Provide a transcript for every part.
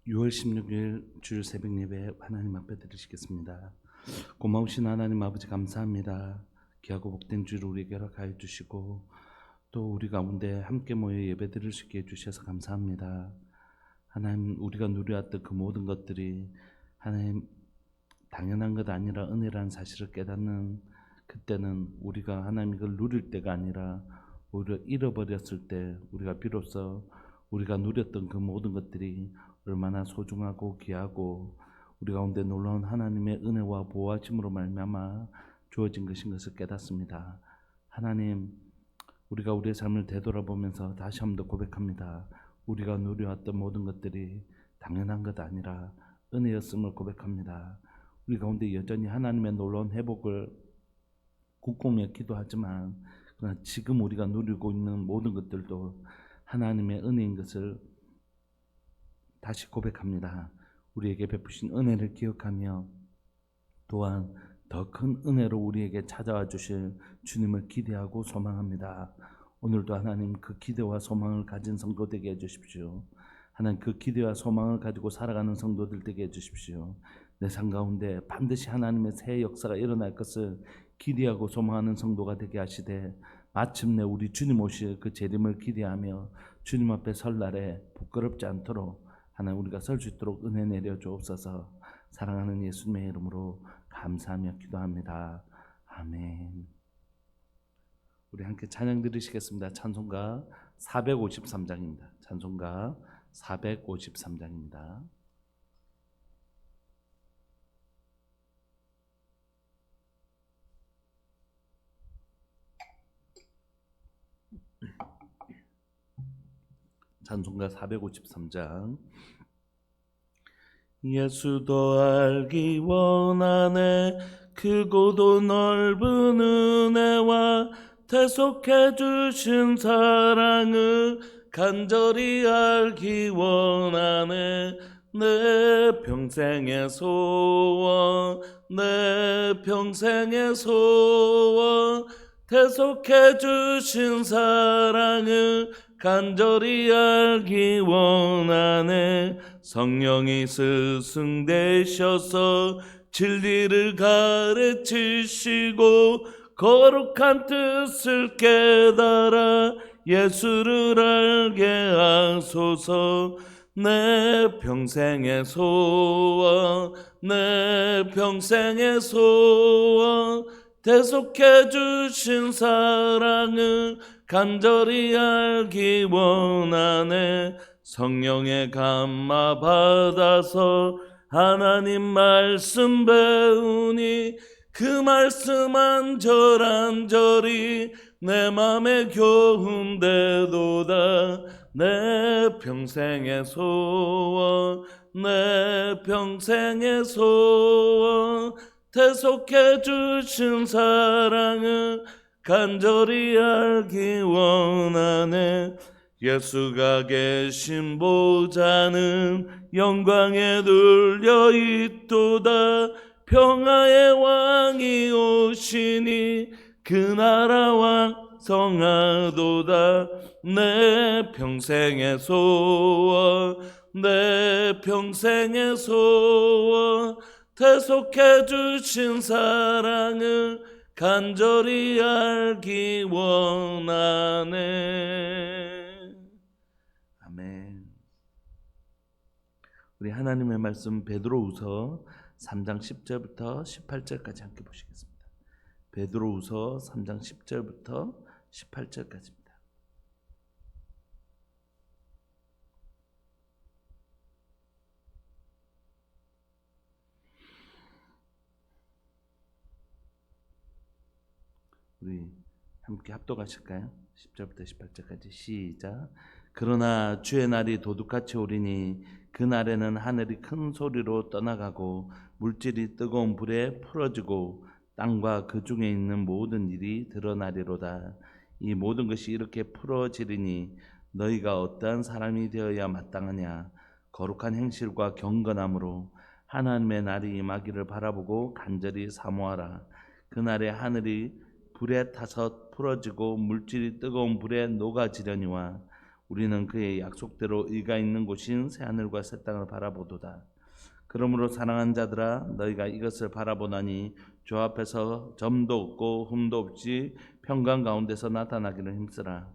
6월 16일 주일 새벽 예배 하나님 앞에 드리시겠습니다. 고마우신 하나님 아버지 감사합니다. 귀하고 복된 주를 우리에게 허락하여 주시고 또 우리 가운데 함께 모여 예배 드릴 수 있게 해주셔서 감사합니다. 하나님, 우리가 누려왔던 그 모든 것들이 하나님 당연한 것 아니라 은혜라는 사실을 깨닫는 그때는 우리가 하나님 이걸 누릴 때가 아니라 오히려 잃어버렸을 때 우리가 비로소 우리가 누렸던 그 모든 것들이 얼마나 소중하고 귀하고 우리 가운데 놀라운 하나님의 은혜와 보호하심으로 말미암아 주어진 것인 것을 깨닫습니다. 하나님, 우리가 우리의 삶을 되돌아보면서 다시 한 번 더 고백합니다. 우리가 누려왔던 모든 것들이 당연한 것 아니라 은혜였음을 고백합니다. 우리 가운데 여전히 하나님의 놀라운 회복을 꿈꾸며 기도하지만 그러나 지금 우리가 누리고 있는 모든 것들도 하나님의 은혜인 것을 다시 고백합니다. 우리에게 베푸신 은혜를 기억하며 또한 더 큰 은혜로 우리에게 찾아와 주실 주님을 기대하고 소망합니다. 오늘도 하나님 그 기대와 소망을 가진 성도 되게 해주십시오. 하나님 그 기대와 소망을 가지고 살아가는 성도들 되게 해주십시오. 내 삶 가운데 반드시 하나님의 새 역사가 일어날 것을 기대하고 소망하는 성도가 되게 하시되 마침내 우리 주님 오실 그 재림을 기대하며 주님 앞에 설 날에 부끄럽지 않도록 하나님 우리가 설 수 있도록 은혜 내려 주옵소서. 사랑하는 예수님의 이름으로 감사하며 기도합니다. 아멘. 우리 함께 찬양 드리시겠습니다. 찬송가 453장입니다. 찬송가 453장입니다. 찬송가 453장. 예수도 알기 원하네 크고도 넓은 은혜와 대속해 주신 사랑을 간절히 알기 원하네. 내 평생의 소원, 내 평생의 소원, 대속해 주신 사랑을 간절히 알기 원하네. 성령이 스승되셔서 진리를 가르치시고 거룩한 뜻을 깨달아 예수를 알게 하소서. 내 평생의 소원, 내 평생의 소원, 대속해 주신 사랑을 간절히 알기 원하네. 성령의 감화 받아서 하나님 말씀 배우니 그 말씀 한절한절이 내 맘에 교훈되도다. 내 평생의 소원, 내 평생의 소원, 대속해 주신 사랑을 간절히 알기 원하네. 예수가 계신 보좌는 영광에 눌려 있도다. 평화의 왕이 오시니 그 나라 왕성하도다. 내 평생의 소원, 내 평생의 소원, 대속해 주신 사랑을 간절히 알기 원하네. 아멘. 우리 하나님의 말씀 베드로후서 3장 10절부터 18절까지 함께 보시겠습니다. 베드로후서 3장 10절부터 18절까지입니다. 우리 함께 합독하실까요? 10절부터 18절까지 시작. 그러나 주의 날이 도둑같이 오리니 그 날에는 하늘이 큰 소리로 떠나가고 물질이 뜨거운 불에 풀어지고 땅과 그 중에 있는 모든 일이 드러나리로다. 이 모든 것이 이렇게 풀어지리니 너희가 어떠한 사람이 되어야 마땅하냐. 거룩한 행실과 경건함으로 하나님의 날이 임하기를 바라보고 간절히 사모하라. 그날에 하늘이 불에 타서 풀어지고 물질이 뜨거운 불에 녹아지려니와 우리는 그의 약속대로 의가 있는 곳인 새하늘과 새 땅을 바라보도다. 그러므로 사랑하는 자들아 너희가 이것을 바라보나니 주 앞에서 점도 없고 흠도 없이 평강 가운데서 나타나기를 힘쓰라.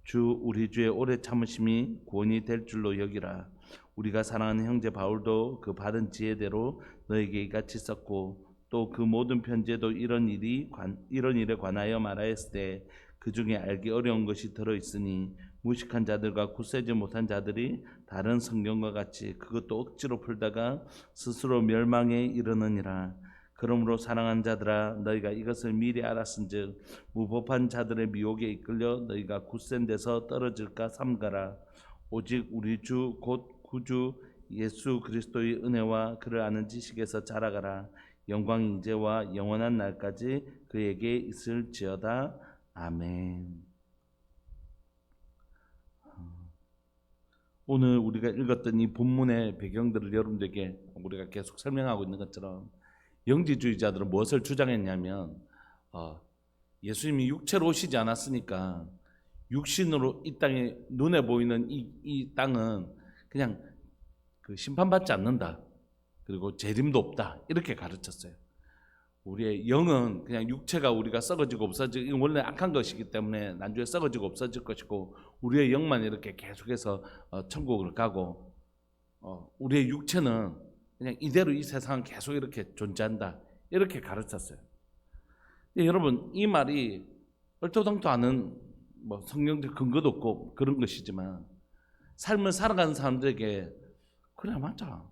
주 우리 주의 오래 참으심이 구원이 될 줄로 여기라. 우리가 사랑하는 형제 바울도 그 받은 지혜대로 너에게 이같이 썼고 또 그 모든 편지에도 이런 일에 관하여 말하였을 때 그 중에 알기 어려운 것이 들어있으니 무식한 자들과 굳세지 못한 자들이 다른 성경과 같이 그것도 억지로 풀다가 스스로 멸망에 이르느니라. 그러므로 사랑하는 자들아 너희가 이것을 미리 알았은즉 무법한 자들의 미혹에 이끌려 너희가 굳센 데서 떨어질까 삼가라. 오직 우리 주 곧 구주 예수 그리스도의 은혜와 그를 아는 지식에서 자라가라. 영광이 이제와 영원한 날까지 그에게 있을지어다. 아멘. 오늘 우리가 읽었던 이 본문의 배경들을 여러분들에게 우리가 계속 설명하고 있는 것처럼 영지주의자들은 무엇을 주장했냐면 예수님이 육체로 오시지 않았으니까 육신으로 이 땅에 눈에 보이는 이 땅은 그냥 그 심판받지 않는다. 그리고 재림도 없다. 이렇게 가르쳤어요. 우리의 영은 그냥 육체가 우리가 썩어지고 없어지고 이건 원래 악한 것이기 때문에 나중에 썩어지고 없어질 것이고 우리의 영만 이렇게 계속해서 천국을 가고 우리의 육체는 그냥 이대로 이 세상은 계속 이렇게 존재한다. 이렇게 가르쳤어요. 근데 여러분 이 말이 얼토당토 않은 성경적 근거도 없고 그런 것이지만 삶을 살아가는 사람들에게 그래 맞아.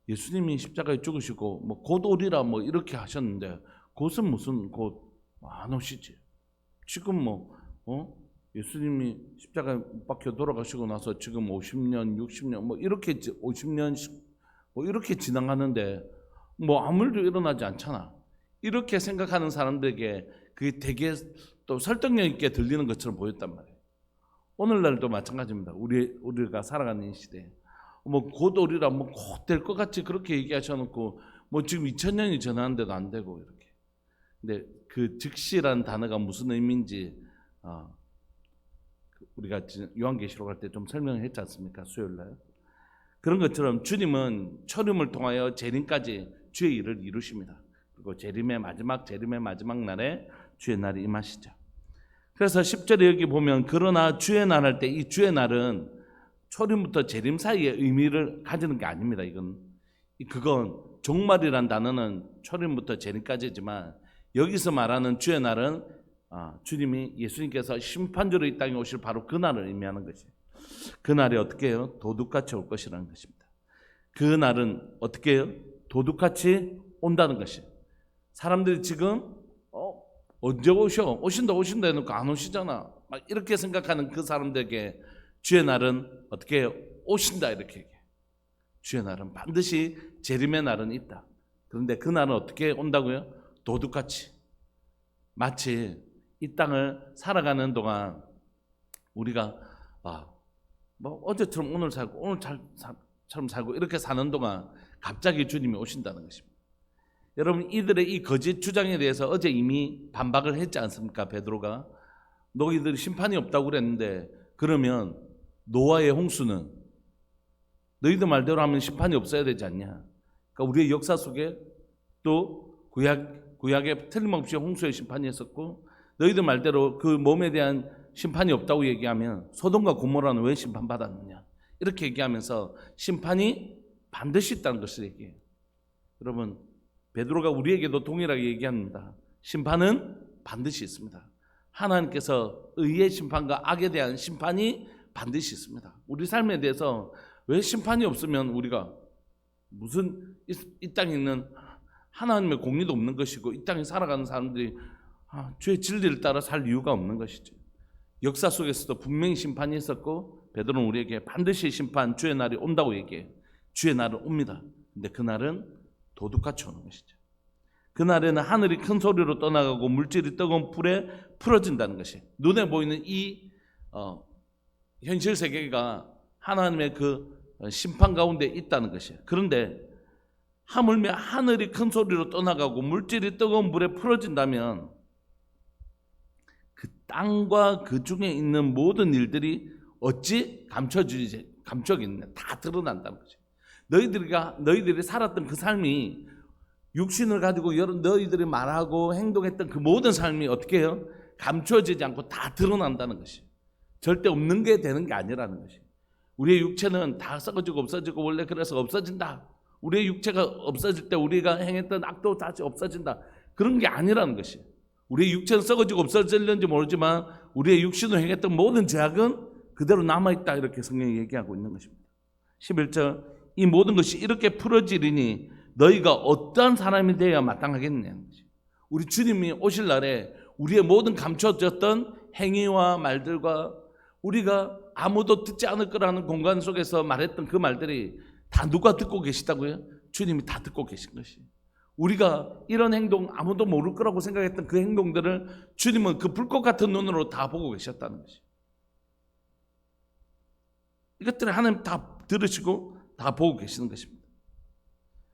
예수님이 십자가에 죽으시고 곧 오리라 이렇게 하셨는데 곧은 무슨 곧 안 오시지. 지금 예수님이 십자가에 못 박혀 돌아가시고 나서 지금 50년, 60년 이렇게 50년씩 이렇게 지나가는데 아무 일도 일어나지 않잖아. 이렇게 생각하는 사람들에게 그게 되게 또 설득력 있게 들리는 것처럼 보였단 말이에요. 오늘날도 마찬가지입니다. 우리가 살아가는 이 시대에 곧 오리라 곧 될 것 같이 그렇게 얘기하셔놓고 지금 2000년이 지났는데도 안 되고 이렇게. 근데 그 즉시란 단어가 무슨 의미인지 우리가 요한계시록 할 때 좀 설명을 했지 않습니까? 수요일날. 그런 것처럼 주님은 초림을 통하여 재림까지 주의 일을 이루십니다. 그리고 재림의 마지막 날에 주의 날이 임하시죠. 그래서 10절에 여기 보면 그러나 주의 날 할 때 이 주의 날은 초림부터 재림 사이의 의미를 가지는 게 아닙니다. 그건 종말이란 단어는 초림부터 재림까지지만 여기서 말하는 주의 날은 주님이 예수님께서 심판주로 이 땅에 오실 바로 그 날을 의미하는 것이에요. 그 날이 어떻게 해요? 도둑같이 올 것이라는 것입니다. 그 날은 어떻게 해요? 도둑같이 온다는 것이에요. 사람들이 지금 언제 오신다 해놓고 안 오시잖아. 이렇게 생각하는 그 사람들에게 주의 날은 어떻게 해요? 오신다 이렇게 얘기해요. 주의 날은 반드시 재림의 날은 있다. 그런데 그 날은 어떻게 온다고요? 도둑같이. 마치 이 땅을 살아가는 동안 우리가 어제처럼 오늘 살고 오늘처럼 살고 이렇게 사는 동안 갑자기 주님이 오신다는 것입니다. 여러분 이들의 이 거짓 주장에 대해서 어제 이미 반박을 했지 않습니까? 베드로가 너희들 심판이 없다고 그랬는데 그러면 노아의 홍수는 너희들 말대로 하면 심판이 없어야 되지 않냐? 그러니까 우리의 역사 속에 또 구약에 틀림없이 홍수의 심판이 있었고 너희들 말대로 그 몸에 대한 심판이 없다고 얘기하면 소돔과 고모라는 왜 심판받았느냐? 이렇게 얘기하면서 심판이 반드시 있다는 것을 얘기해요. 여러분 베드로가 우리에게도 동일하게 얘기합니다. 심판은 반드시 있습니다. 하나님께서 의의 심판과 악에 대한 심판이 반드시 있습니다. 우리 삶에 대해서 왜 심판이 없으면 우리가 무슨 이 땅에 있는 하나님의 공의도 없는 것이고 이 땅에 살아가는 사람들이 주의 진리를 따라 살 이유가 없는 것이죠. 역사 속에서도 분명히 심판이 있었고 베드로는 우리에게 반드시 심판 주의 날이 온다고 얘기해요. 주의 날은 옵니다. 근데 그 날은 도둑같이 오는 것이죠. 그 날에는 하늘이 큰 소리로 떠나가고 물질이 뜨거운 불에 풀어진다는 것이 눈에 보이는 이 현실 세계가 하나님의 그 심판 가운데 있다는 것이에요. 그런데 하물며 하늘이 큰 소리로 떠나가고 물질이 뜨거운 물에 풀어진다면 그 땅과 그 중에 있는 모든 일들이 어찌 감춰지겠느냐. 다 드러난다는 거지. 너희들이 살았던 그 삶이 육신을 가지고 너희들이 말하고 행동했던 그 모든 삶이 어떻게 해요? 감춰지지 않고 다 드러난다는 것이. 절대 없는 게 되는 게 아니라는 것이. 우리의 육체는 다 썩어지고 없어지고 원래 그래서 없어진다. 우리의 육체가 없어질 때 우리가 행했던 악도 다시 없어진다. 그런 게 아니라는 것이. 우리의 육체는 썩어지고 없어질는지 모르지만 우리의 육신으로 행했던 모든 죄악은 그대로 남아있다. 이렇게 성경이 얘기하고 있는 것입니다. 11절 이 모든 것이 이렇게 풀어지리니 너희가 어떠한 사람이 되어야 마땅하겠느냐는 것이. 우리 주님이 오실 날에 우리의 모든 감춰졌던 행위와 말들과 우리가 아무도 듣지 않을 거라는 공간 속에서 말했던 그 말들이 다 누가 듣고 계시다고요? 주님이 다 듣고 계신 것이. 우리가 이런 행동 아무도 모를 거라고 생각했던 그 행동들을 주님은 그 불꽃 같은 눈으로 다 보고 계셨다는 것이. 이것들을 하나님 다 들으시고 다 보고 계시는 것입니다.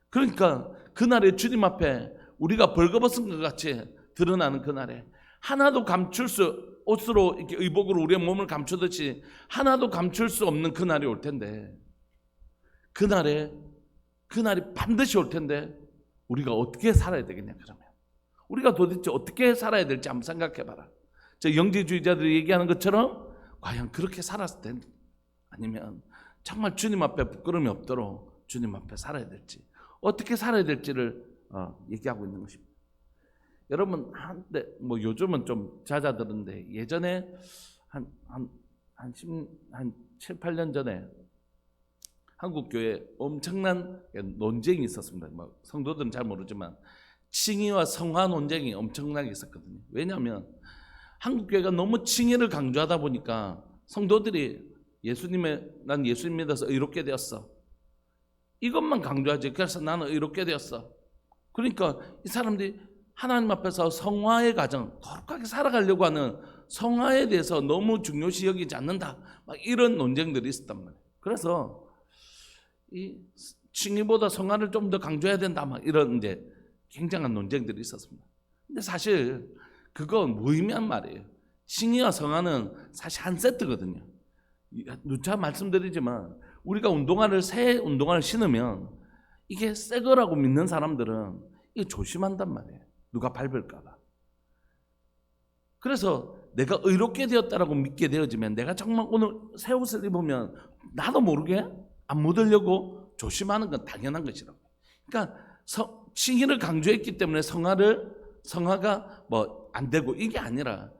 그러니까 그날에 주님 앞에 우리가 벌거벗은 것 같이 드러나는 그날에 하나도 감출 수 옷으로 이렇게 의복으로 우리의 몸을 감추듯이 하나도 감출 수 없는 그날이 올 텐데 그날이 반드시 올 텐데 우리가 어떻게 살아야 되겠냐 그러면 우리가 도대체 어떻게 살아야 될지 한번 생각해 봐라. 저 영지주의자들이 얘기하는 것처럼 과연 그렇게 살았을 텐 아니면 정말 주님 앞에 부끄러움이 없도록 주님 앞에 살아야 될지 어떻게 살아야 될지를 얘기하고 있는 것입니다. 여러분 한때 뭐 요즘은 좀 잦아드는데 예전에 한 7, 8년 전에 한국 교회에 엄청난 논쟁이 있었습니다. 뭐 성도들은 잘 모르지만 칭의와 성화 논쟁이 엄청나게 있었거든요. 왜냐하면 한국 교회가 너무 칭의를 강조하다 보니까 성도들이 난 예수님 믿어서 의롭게 되었어. 이것만 강조하지. 그래서 나는 의롭게 되었어. 그러니까 이 사람들이 하나님 앞에서 성화의 과정, 거룩하게 살아가려고 하는 성화에 대해서 너무 중요시 여기지 않는다. 막 이런 논쟁들이 있었단 말이에요. 그래서 이 칭의보다 성화를 좀 더 강조해야 된다. 막 이런 이제 굉장한 논쟁들이 있었습니다. 근데 사실 그건 무의미한 말이에요. 칭의와 성화는 사실 한 세트거든요. 누차 말씀드리지만 우리가 새 운동화를 신으면 이게 새 거라고 믿는 사람들은 이게 조심한단 말이에요. 누가 밟을까 봐. 그래서 내가 의롭게 되었다라고 믿게 되어지면 내가 정말 오늘 새 옷을 입으면 나도 모르게 안 묻으려고 조심하는 건 당연한 것이라고. 그러니까 칭의를 강조했기 때문에 성화가 뭐 안 되고 이게 아니라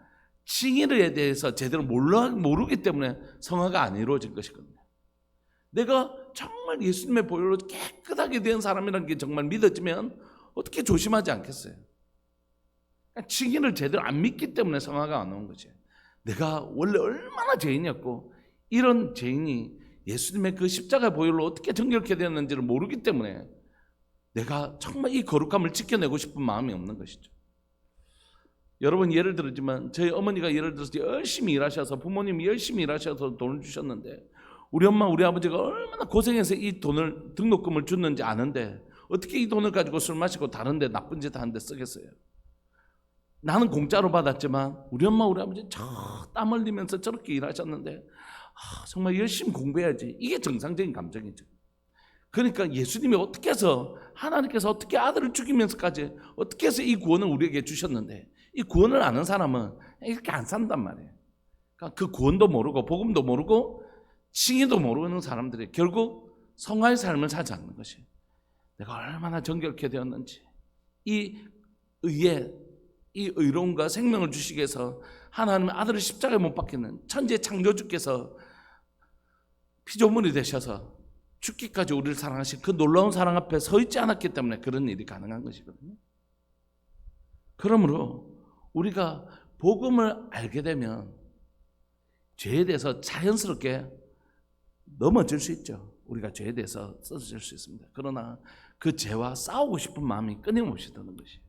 칭의에 대해서 제대로 모르기 때문에 성화가 안 이루어진 것이거든요. 내가 정말 예수님의 보혈로 깨끗하게 된 사람이라는 게 정말 믿어지면 어떻게 조심하지 않겠어요? 칭의를 제대로 안 믿기 때문에 성화가 안 오는 거지. 내가 원래 얼마나 죄인이었고 이런 죄인이 예수님의 그 십자가 보혈로 어떻게 정결케 되었는지를 모르기 때문에 내가 정말 이 거룩함을 지켜내고 싶은 마음이 없는 것이죠. 여러분 예를 들지만 저희 어머니가 예를 들어서 열심히 일하셔서 부모님이 열심히 일하셔서 돈을 주셨는데 우리 엄마 우리 아버지가 얼마나 고생해서 이 돈을 등록금을 줬는지 아는데 어떻게 이 돈을 가지고 술 마시고 다른 데 나쁜 짓 하는 데 쓰겠어요? 나는 공짜로 받았지만 우리 엄마 우리 아버지 땀 흘리면서 저렇게 일하셨는데 정말 열심히 공부해야지. 이게 정상적인 감정이죠. 그러니까 예수님이 어떻게 해서 하나님께서 어떻게 아들을 죽이면서까지 어떻게 해서 이 구원을 우리에게 주셨는데 이 구원을 아는 사람은 이렇게 안 산단 말이에요. 그러니까 그 구원도 모르고 복음도 모르고 칭의도 모르는 사람들이 결국 성화의 삶을 살지 않는 것이 내가 얼마나 정결케 되었는지 이 의로움과 생명을 주시기 위해서 하나님의 아들을 십자가에 못 박히는 천지의 창조주께서 피조물이 되셔서 죽기까지 우리를 사랑하신 그 놀라운 사랑 앞에 서 있지 않았기 때문에 그런 일이 가능한 것이거든요. 그러므로 우리가 복음을 알게 되면 죄에 대해서 자연스럽게 넘어질 수 있죠. 우리가 죄에 대해서 쓰러질 수 있습니다. 그러나 그 죄와 싸우고 싶은 마음이 끊임없이 드는 것이에요.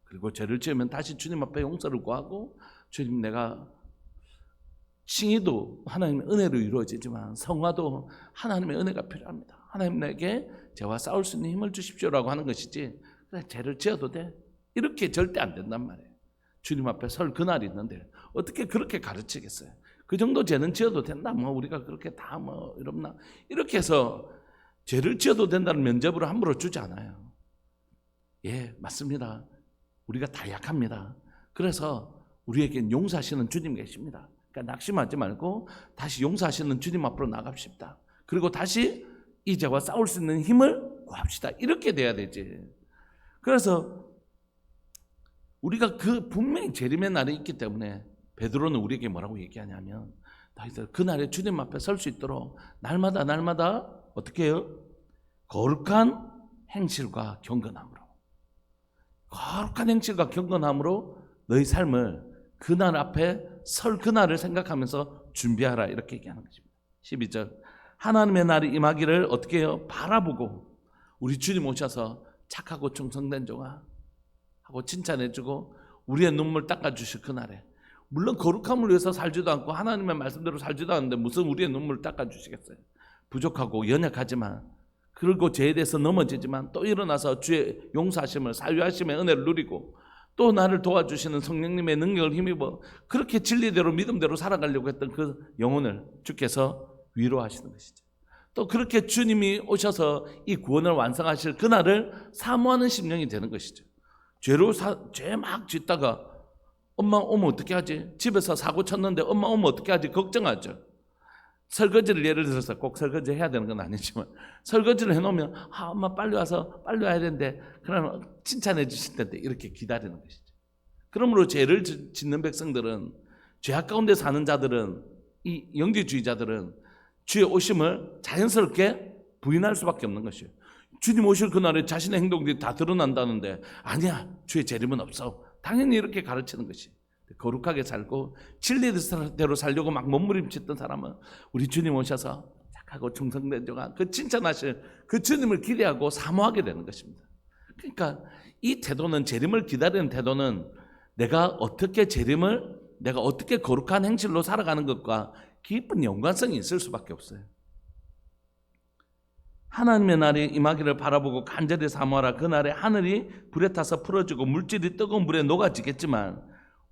그리고 죄를 지으면 다시 주님 앞에 용서를 구하고 주님 내가 칭의도 하나님의 은혜로 이루어지지만 성화도 하나님의 은혜가 필요합니다. 하나님 내게 죄와 싸울 수 있는 힘을 주십시오라고 하는 것이지 그래 죄를 지어도 돼 이렇게 절대 안 된단 말이에요. 주님 앞에 설 그날이 있는데 어떻게 그렇게 가르치겠어요? 그 정도 죄는 지어도 된다. 뭐 우리가 그렇게 다 뭐 이럽나 이렇게 해서 죄를 지어도 된다는 면접으로 함부로 주지 않아요. 예, 맞습니다. 우리가 다 약합니다. 그래서 우리에겐 용서하시는 주님 계십니다. 그러니까 낙심하지 말고 다시 용서하시는 주님 앞으로 나갑시다. 그리고 다시 이 죄와 싸울 수 있는 힘을 구합시다. 이렇게 돼야 되지. 그래서 우리가 분명히 재림의 날이 있기 때문에 베드로는 우리에게 뭐라고 얘기하냐면 너희들 그날에 주님 앞에 설 수 있도록 날마다 어떻게 해요? 거룩한 행실과 경건함으로 너희 삶을 그날 앞에 설 그날을 생각하면서 준비하라 이렇게 얘기하는 것입니다. 12절 하나님의 날이 임하기를 어떻게 해요? 바라보고 우리 주님 오셔서 착하고 충성된 종아 하고 칭찬해주고 우리의 눈물 닦아주실 그날에 물론 거룩함을 위해서 살지도 않고 하나님의 말씀대로 살지도 않는데 무슨 우리의 눈물을 닦아주시겠어요? 부족하고 연약하지만 그리고 죄에 대해서 넘어지지만 또 일어나서 주의 용서하심을 사유하심의 은혜를 누리고 또 나를 도와주시는 성령님의 능력을 힘입어 그렇게 진리대로 믿음대로 살아가려고 했던 그 영혼을 주께서 위로하시는 것이죠. 또 그렇게 주님이 오셔서 이 구원을 완성하실 그날을 사모하는 심령이 되는 것이죠. 죄 막 짓다가 엄마 오면 어떻게 하지? 집에서 사고 쳤는데 엄마 오면 어떻게 하지? 걱정하죠. 설거지를 예를 들어서 꼭 설거지 해야 되는 건 아니지만 설거지를 해놓으면 엄마 빨리 와야 되는데 그러면 칭찬해 주실 텐데 이렇게 기다리는 것이죠. 그러므로 죄를 짓는 백성들은 죄악 가운데 사는 자들은 이 영지주의자들은 주의 오심을 자연스럽게 부인할 수밖에 없는 것이에요. 주님 오실 그날에 자신의 행동들이 다 드러난다는데 아니야 주의 재림은 없어. 당연히 이렇게 가르치는 것이 거룩하게 살고 진리대로 살려고 막 몸부림쳤던 사람은 우리 주님 오셔서 착하고 충성된 종아 그 칭찬하실 그 주님을 기대하고 사모하게 되는 것입니다. 그러니까 이 태도는 재림을 기다리는 태도는 내가 어떻게 거룩한 행실로 살아가는 것과 깊은 연관성이 있을 수밖에 없어요. 하나님의 날이 임하기를 바라보고 간절히 사모하라. 그날에 하늘이 불에 타서 풀어지고 물질이 뜨거운 물에 녹아지겠지만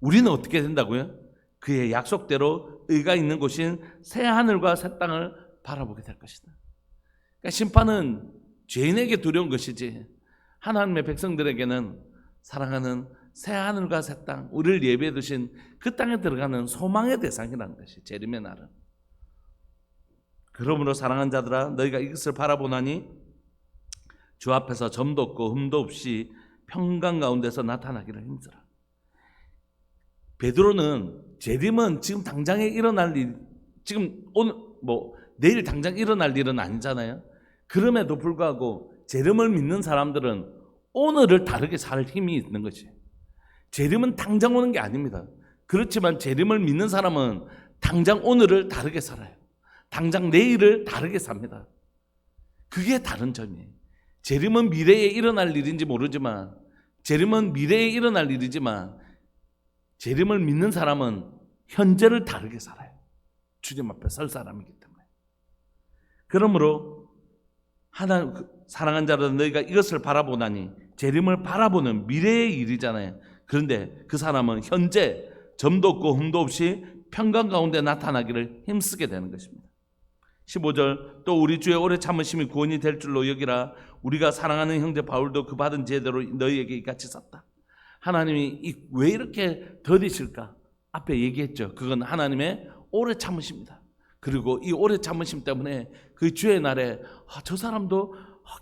우리는 어떻게 된다고요? 그의 약속대로 의가 있는 곳인 새 하늘과 새 땅을 바라보게 될 것이다. 그러니까 심판은 죄인에게 두려운 것이지 하나님의 백성들에게는 사랑하는 새 하늘과 새 땅, 우리를 예비해 두신 그 땅에 들어가는 소망의 대상이라는 것이 재림의 날은. 그러므로 사랑하는 자들아 너희가 이것을 바라보나니 주 앞에서 점도 없고 흠도 없이 평강 가운데서 나타나기를 힘쓰라. 베드로는 재림은 지금 당장에 일어날 일, 지금 오늘 내일 당장 일어날 일은 아니잖아요. 그럼에도 불구하고 재림을 믿는 사람들은 오늘을 다르게 살 힘이 있는 것이. 재림은 당장 오는 게 아닙니다. 그렇지만 재림을 믿는 사람은 당장 오늘을 다르게 살아요. 당장 내일을 다르게 삽니다. 그게 다른 점이에요. 재림은 미래에 일어날 일인지 모르지만 재림은 미래에 일어날 일이지만 재림을 믿는 사람은 현재를 다르게 살아요. 주님 앞에 설 사람이기 때문에. 그러므로 사랑한 자들은 너희가 이것을 바라보나니 재림을 바라보는 미래의 일이잖아요. 그런데 그 사람은 현재 점도 없고 흠도 없이 평강 가운데 나타나기를 힘쓰게 되는 것입니다. 15절 또 우리 주의 오래 참으심이 구원이 될 줄로 여기라. 우리가 사랑하는 형제 바울도 그 받은 제대로 너희에게 이같이 썼다. 하나님이 왜 이렇게 더디실까? 앞에 얘기했죠. 그건 하나님의 오래 참으십니다. 그리고 이 오래 참으심 때문에 그 주의 날에 저 사람도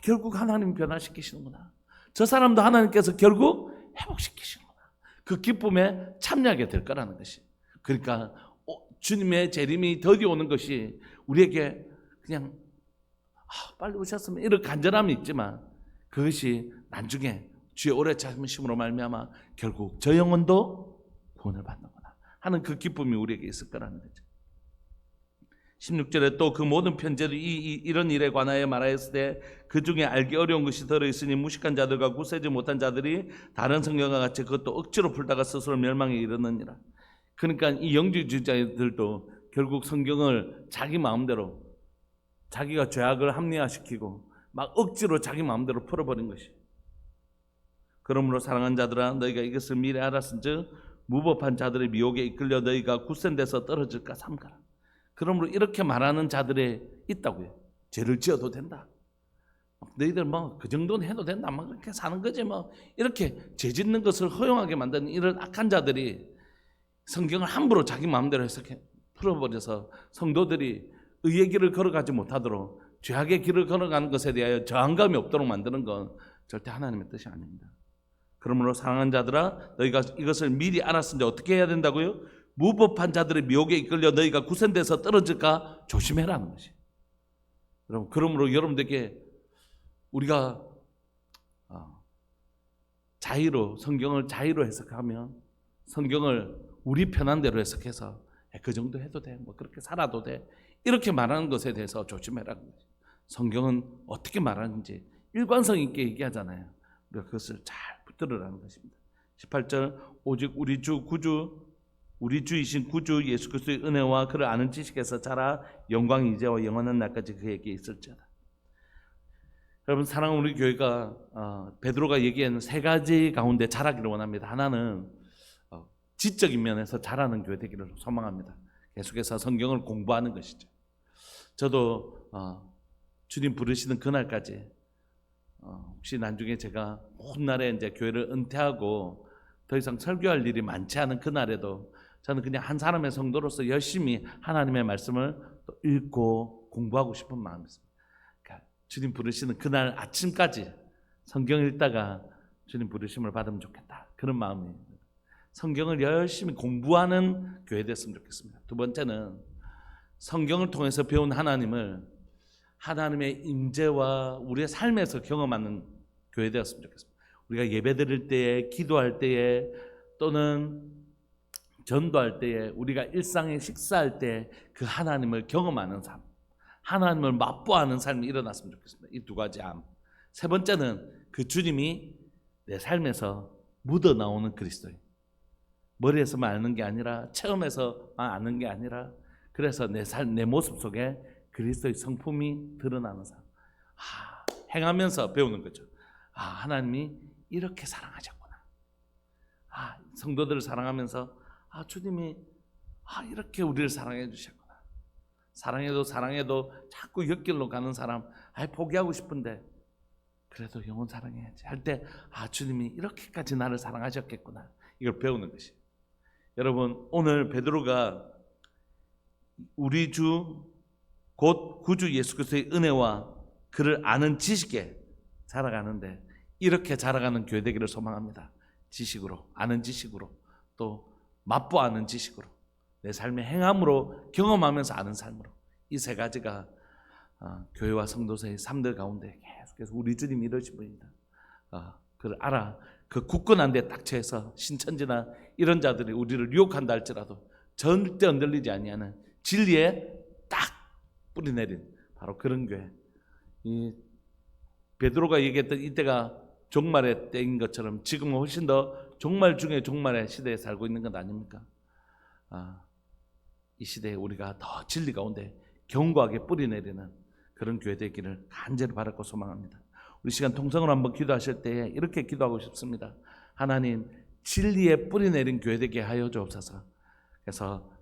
결국 하나님 변화시키시는구나. 저 사람도 하나님께서 결국 회복시키시는구나. 그 기쁨에 참여하게 될 거라는 것이. 그러니까 주님의 재림이 더디 오는 것이 우리에게 그냥 빨리 오셨으면 이런 간절함이 있지만 그것이 나중에 주의 오래 참으심으로 말미암아 결국 저 영혼도 구원을 받는구나 하는 그 기쁨이 우리에게 있을 거라는 거죠. 16절에 또 그 모든 편지를 이런 일에 관하여 말하였을 때 그 중에 알기 어려운 것이 들어있으니 무식한 자들과 굳세지 못한 자들이 다른 성경과 같이 그것도 억지로 풀다가 스스로 멸망에 이르느니라. 그러니까 이 영지주의자들도 결국 성경을 자기 마음대로 자기가 죄악을 합리화시키고 막 억지로 자기 마음대로 풀어버린 것이. 그러므로 사랑하는 자들아 너희가 이것을 미리 알았은즉 무법한 자들의 미혹에 이끌려 너희가 굳센 데서 떨어질까 삼가라. 그러므로 이렇게 말하는 자들이 있다고요. 죄를 지어도 된다. 너희들 뭐 그 정도는 해도 된다. 막 그렇게 사는 거지 뭐. 이렇게 죄 짓는 것을 허용하게 만드는 이런 악한 자들이 성경을 함부로 자기 마음대로 해석해 풀어버려서 성도들이 의의 길을 걸어가지 못하도록 죄악의 길을 걸어가는 것에 대하여 저항감이 없도록 만드는 건 절대 하나님의 뜻이 아닙니다. 그러므로 사랑하는 자들아, 너희가 이것을 미리 알았으니 어떻게 해야 된다고요? 무법한 자들의 미혹에 이끌려 너희가 굳센 데서 떨어질까 조심해라는 것이. 여러분, 그러므로 여러분들에게 우리가 성경을 자의로 해석하면 성경을 우리 편한 대로 해석해서 그 정도 해도 돼, 뭐 그렇게 살아도 돼, 이렇게 말하는 것에 대해서 조심해라는 거지. 성경은 어떻게 말하는지 일관성 있게 얘기하잖아요. 우리가 그것을 잘 붙들으라는 것입니다. 18절, 오직 우리 주이신 구주 예수 그리스도의 은혜와 그를 아는 지식에서 자라 영광이 이제와 영원한 날까지 그에게 있을지어다. 여러분, 사랑하는 우리 교회가 베드로가 얘기한 세 가지 가운데 자라기를 원합니다. 하나는 지적인 면에서 자라는 교회 되기를 소망합니다. 계속해서 성경을 공부하는 것이죠. 저도 주님 부르시는 그날까지 혹시 나중에 제가 훗날에 이제 교회를 은퇴하고 더 이상 설교할 일이 많지 않은 그날에도 저는 그냥 한 사람의 성도로서 열심히 하나님의 말씀을 또 읽고 공부하고 싶은 마음이 있습니다. 그러니까 주님 부르시는 그날 아침까지 성경 읽다가 주님 부르심을 받으면 좋겠다, 그런 마음이에요. 성경을 열심히 공부하는 교회 됐으면 좋겠습니다. 두 번째는 성경을 통해서 배운 하나님의 임재와 우리의 삶에서 경험하는 교회 되었으면 좋겠습니다. 우리가 예배드릴 때에, 기도할 때에, 또는 전도할 때에, 우리가 일상에 식사할 때 그 하나님을 경험하는 삶, 하나님을 맛보아하는 삶이 일어났으면 좋겠습니다. 이 두 가지 암. 세 번째는 그 주님이 내 삶에서 묻어나오는 그리스도인. 머리에서만 아는 게 아니라, 체험에서만 아는 게 아니라, 그래서 내 모습 속에 그리스도의 성품이 드러나는 삶. 행하면서 배우는 거죠. 하나님이 이렇게 사랑하셨구나. 성도들을 사랑하면서 주님이 이렇게 우리를 사랑해 주셨구나. 사랑해도 자꾸 옆길로 가는 사람, 포기하고 싶은데 그래도 영원 사랑해야지 할 때 주님이 이렇게까지 나를 사랑하셨겠구나. 이걸 배우는 것이. 여러분, 오늘 베드로가 우리 주 곧 구주 예수 그리스도의 은혜와 그를 아는 지식에 자라가는데, 이렇게 자라가는 교회 되기를 소망합니다. 지식으로, 아는 지식으로, 또 맛보아는 지식으로, 내 삶의 행함으로, 경험하면서 아는 삶으로, 이 세 가지가 교회와 성도서의 삶들 가운데 계속해서 우리 주님이 이러신 분이다. 그를 알아. 그 굳건한 데 딱 처해서 신천지나 이런 자들이 우리를 유혹한다 할지라도 절대 흔들리지 아니하는 진리에 딱 뿌리내린 바로 그런 교회. 이 베드로가 얘기했던 이때가 종말의 때인 것처럼 지금은 훨씬 더 종말 중에 종말의 시대에 살고 있는 것 아닙니까? 이 시대에 우리가 더 진리 가운데 견고하게 뿌리내리는 그런 교회 되기를 간절히 바라고 소망합니다. 우리 시간 통성으로 한번 기도하실 때에 이렇게 기도하고 싶습니다. 하나님, 진리에 뿌리내린 교회 되게 하여 주옵소서. 그래서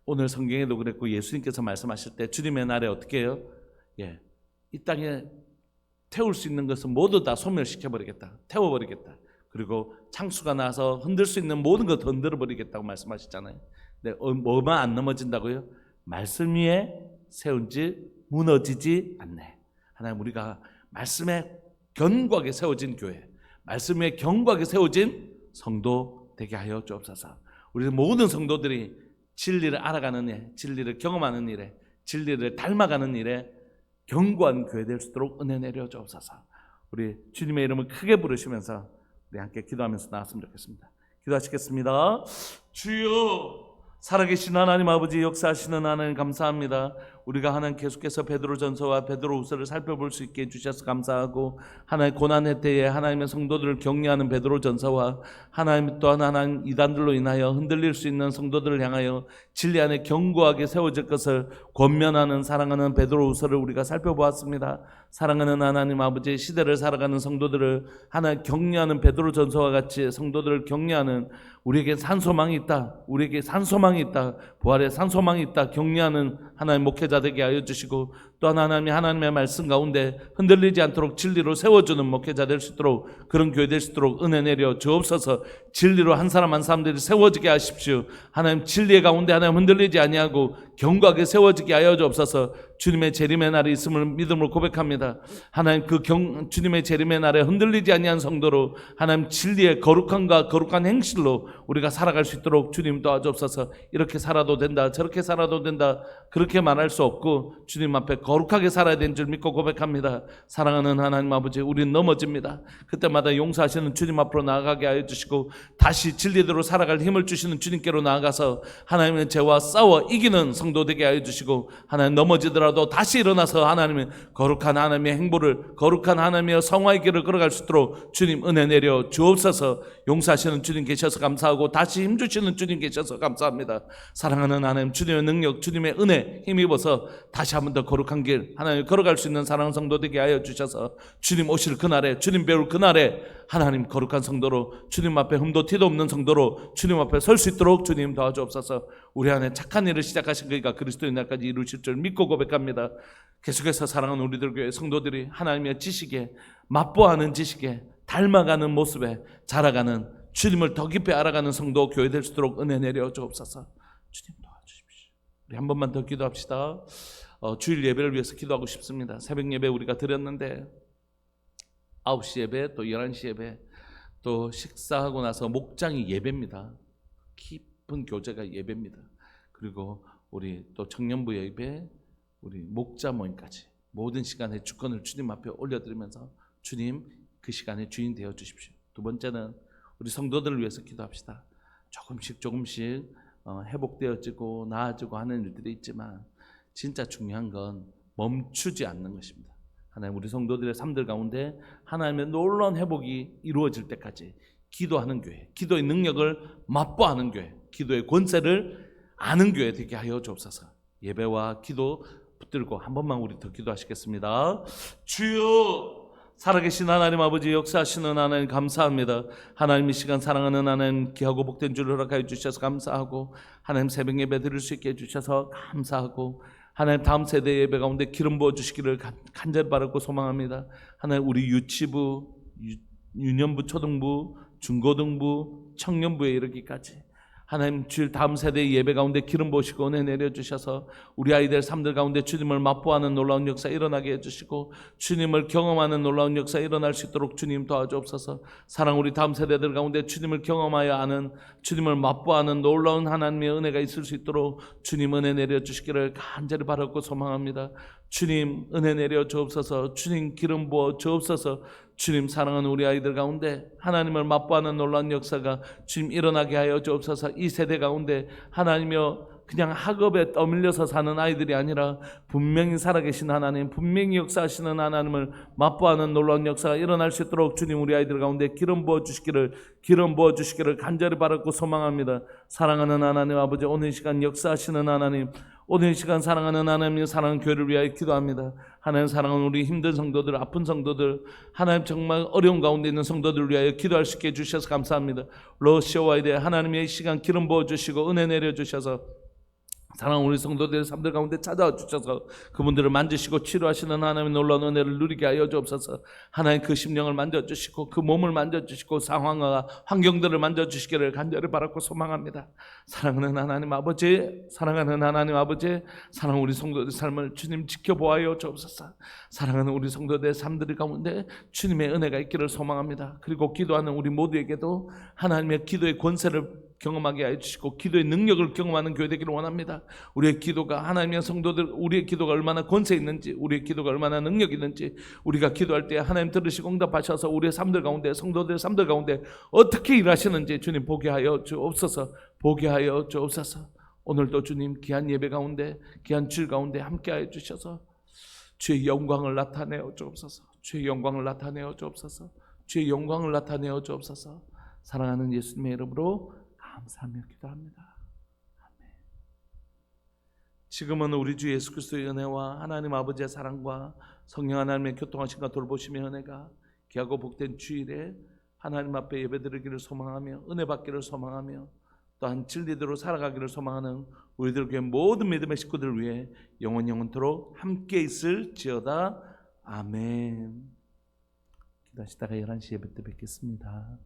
오늘 성경에도 그랬고 예수님께서 말씀하실 때 주님의 날에 어떻게 해요? 이 땅에 태울 수 있는 것은 모두 다 소멸시켜버리겠다, 태워버리겠다. 그리고 창수가 나서 흔들 수 있는 모든 것 흔들어버리겠다고 말씀하셨잖아요. 근데 뭐만 안 넘어진다고요? 말씀 위에 세운지 무너지지 않네. 하나님, 우리가 말씀에 견고하게 세워진 교회, 말씀 위에 견고하게 세워진 성도 되게 하여 주옵소서. 우리 모든 성도들이 진리를 알아가는 일, 진리를 경험하는 일에, 진리를 닮아가는 일에 견고한 교회 될 수 있도록 은혜 내려 주옵소서. 우리 주님의 이름을 크게 부르시면서 우리 함께 기도하면서 나왔으면 좋겠습니다. 기도하시겠습니다. 주여, 살아계신 하나님 아버지, 역사하시는 하나님 감사합니다. 우리가 하나님 계속해서 베드로전서와 베드로후서를 살펴볼 수 있게 해주셔서 감사하고, 하나님 고난의 때에 하나님의 성도들을 격려하는 베드로전서와 하나님 또한 하나님 이단들로 인하여 흔들릴 수 있는 성도들을 향하여 진리 안에 견고하게 세워질 것을 권면하는 사랑하는 베드로후서를 우리가 살펴보았습니다. 사랑하는 하나님 아버지, 시대를 살아가는 성도들을 하나님 격려하는 베드로전서와 같이 성도들을 격려하는, 우리에게 산소망이 있다, 우리에게 산소망이 있다, 부활의 산소망이 있다 격려하는 하나님 목회자 되게 하여 주시고, 또한 하나님의 말씀 가운데 흔들리지 않도록 진리로 세워주는 목회자 될 수 있도록, 그런 교회 될 수 있도록 은혜 내려 주옵소서. 진리로 한 사람 한 사람들이 세워지게 하십시오. 하나님 진리의 가운데 하나님 흔들리지 아니하고 견고하게 세워지게 하여 주옵소서. 주님의 재림의 날이 있음을 믿음으로 고백합니다. 하나님 주님의 재림의 날에 흔들리지 아니한 성도로 하나님 진리의 거룩함과 거룩한 행실로 우리가 살아갈 수 있도록 주님 도와주옵소서. 이렇게 살아도 된다, 저렇게 살아도 된다, 그렇게 말할 수 없고 주님 앞에 거룩하게 살아야 되는 줄 믿고 고백합니다. 사랑하는 하나님 아버지, 우리는 넘어집니다. 그때마다 용서하시는 주님 앞으로 나아가게 하여 주시고, 다시 진리대로 살아갈 힘을 주시는 주님께로 나아가서 하나님의 죄와 싸워 이기는 성도 되게 하여 주시고, 하나님 넘어지더라도 다시 일어나서 하나님의 거룩한 하나님의 행보를, 거룩한 하나님의 성화의 길을 걸어갈 수 있도록 주님 은혜 내려 주옵소서. 용서하시는 주님 계셔서 감사하고 다시 힘주시는 주님 계셔서 감사합니다. 사랑하는 하나님, 주님의 능력, 주님의 은혜 힘입어서 다시 한 번 더 거룩한 길 하나님 걸어갈 수 있는 사랑하는 성도 되게 하여 주셔서, 주님 오실 그날에, 주님 배울 그날에 하나님 거룩한 성도로, 주님 앞에 흠도 티도 없는 성도로 주님 앞에 설 수 있도록 주님 도와주옵소서. 우리 안에 착한 일을 시작하신 그이가 그리스도의 날까지 이루실 줄 믿고 고백합니다. 계속해서 사랑하는 우리들 교회 성도들이 하나님의 지식에, 맛보아하는 지식에, 닮아가는 모습에 자라가는, 주님을 더 깊이 알아가는 성도 교회 될 수 있도록 은혜 내려 주옵소서. 주님 도와주십시오. 우리 한 번만 더 기도합시다. 주일 예배를 위해서 기도하고 싶습니다. 새벽 예배 우리가 드렸는데 9시 예배, 또 11시 예배, 또 식사하고 나서 목장이 예배입니다. 깊은 교제가 예배입니다. 그리고 우리 또 청년부 예배, 우리 목자 모임까지 모든 시간에 주권을 주님 앞에 올려드리면서 주님 그 시간에 주인 되어 주십시오. 두 번째는 우리 성도들을 위해서 기도합시다. 조금씩 회복되어지고 나아지고 하는 일들이 있지만 진짜 중요한 건 멈추지 않는 것입니다. 하나님, 우리 성도들의 삶들 가운데 하나님의 놀라운 회복이 이루어질 때까지 기도하는 교회, 기도의 능력을 맛보아하는 교회, 기도의 권세를 아는 교회 되게 하여 주옵소서. 예배와 기도 붙들고 한 번만 우리 더 기도하시겠습니다. 주여, 살아계신 하나님 아버지, 역사하시는 하나님 감사합니다. 하나님, 이 시간 사랑하는 하나님 귀하고 복된 줄을 허락하여 주셔서 감사하고, 하나님 새벽 예배 드릴 수 있게 해주셔서 감사하고, 하나님 다음 세대 예배 가운데 기름 부어주시기를 간절히 바라고 소망합니다. 하나님, 우리 유치부, 유년부, 초등부, 중고등부, 청년부에 이르기까지 하나님 주일 다음 세대 예배 가운데 기름 부으시고 은혜 내려주셔서 우리 아이들 삶들 가운데 주님을 맛보아하는 놀라운 역사 일어나게 해주시고, 주님을 경험하는 놀라운 역사 일어날 수 있도록 주님 도와주옵소서. 사랑, 우리 다음 세대들 가운데 주님을 경험하여 아는, 주님을 맛보아하는 놀라운 하나님의 은혜가 있을 수 있도록 주님 은혜 내려주시기를 간절히 바라고 소망합니다. 주님 은혜 내려 주옵소서. 주님 기름 부어 주옵소서. 주님, 사랑하는 우리 아이들 가운데 하나님을 맛보아하는 놀라운 역사가 주님 일어나게 하여 주옵소서. 이 세대 가운데 하나님이여 그냥 학업에 떠밀려서 사는 아이들이 아니라 분명히 살아계신 하나님, 분명히 역사하시는 하나님을 맛보아하는 놀라운 역사가 일어날 수 있도록 주님 우리 아이들 가운데 기름 부어주시기를 간절히 바라고 소망합니다. 사랑하는 하나님 아버지, 오늘 이 시간 역사하시는 하나님, 오늘 이 시간 사랑하는 하나님, 사랑하는 교회를 위하여 기도합니다. 하나님, 사랑하는 우리 힘든 성도들, 아픈 성도들, 하나님 정말 어려운 가운데 있는 성도들을 위하여 기도할 수 있게 해주셔서 감사합니다. 러시아와에 대해 하나님의 이 시간 기름 부어주시고 은혜 내려주셔서 사랑하는 우리 성도들의 삶들 가운데 찾아와 주셔서 그분들을 만지시고 치료하시는 하나님의 놀라운 은혜를 누리게 하여 주옵소서. 하나님, 그 심령을 만져주시고 그 몸을 만져주시고 상황과 환경들을 만져주시기를 간절히 바라고 소망합니다. 사랑하는 하나님 아버지, 사랑하는 하나님 아버지, 사랑하는 우리 성도들의 삶을 주님 지켜보아요 주옵소서. 사랑하는 우리 성도들의 삶들 가운데 주님의 은혜가 있기를 소망합니다. 그리고 기도하는 우리 모두에게도 하나님의 기도의 권세를 경험하게 해주시고 기도의 능력을 경험하는 교회 되기를 원합니다. 우리의 기도가, 하나님의 성도들, 우리의 기도가 얼마나 권세 있는지, 우리의 기도가 얼마나 능력 있는지, 우리가 기도할 때 하나님 들으시고 응답하셔서 우리의 삶들 가운데, 성도들의 삶들 가운데 어떻게 일하시는지 주님 보게 하여 주옵소서. 보게 하여 주옵소서. 오늘도 주님 귀한 예배 가운데 귀한 주일 가운데 함께하여 주셔서 주의 영광을 나타내어 주옵소서. 주의 영광을 나타내어 주옵소서. 주의 영광을 나타내어 주옵소서. 사랑하는 예수님의 이름으로 감사하며 기도합니다. 아멘. 지금은 우리 주 예수 그리스도의 은혜와 하나님 아버지의 사랑과 성령 하나님의 교통하심과 돌보심의 은혜가 귀하고 복된 주일에 하나님 앞에 예배드리기를 소망하며 은혜 받기를 소망하며 또한 진리대로 살아가기를 소망하는 우리들 교회 모든 믿음의 식구들을 위해 영원토록 함께 있을지어다. 아멘. 기도하시다가 11시 예배 때 뵙겠습니다.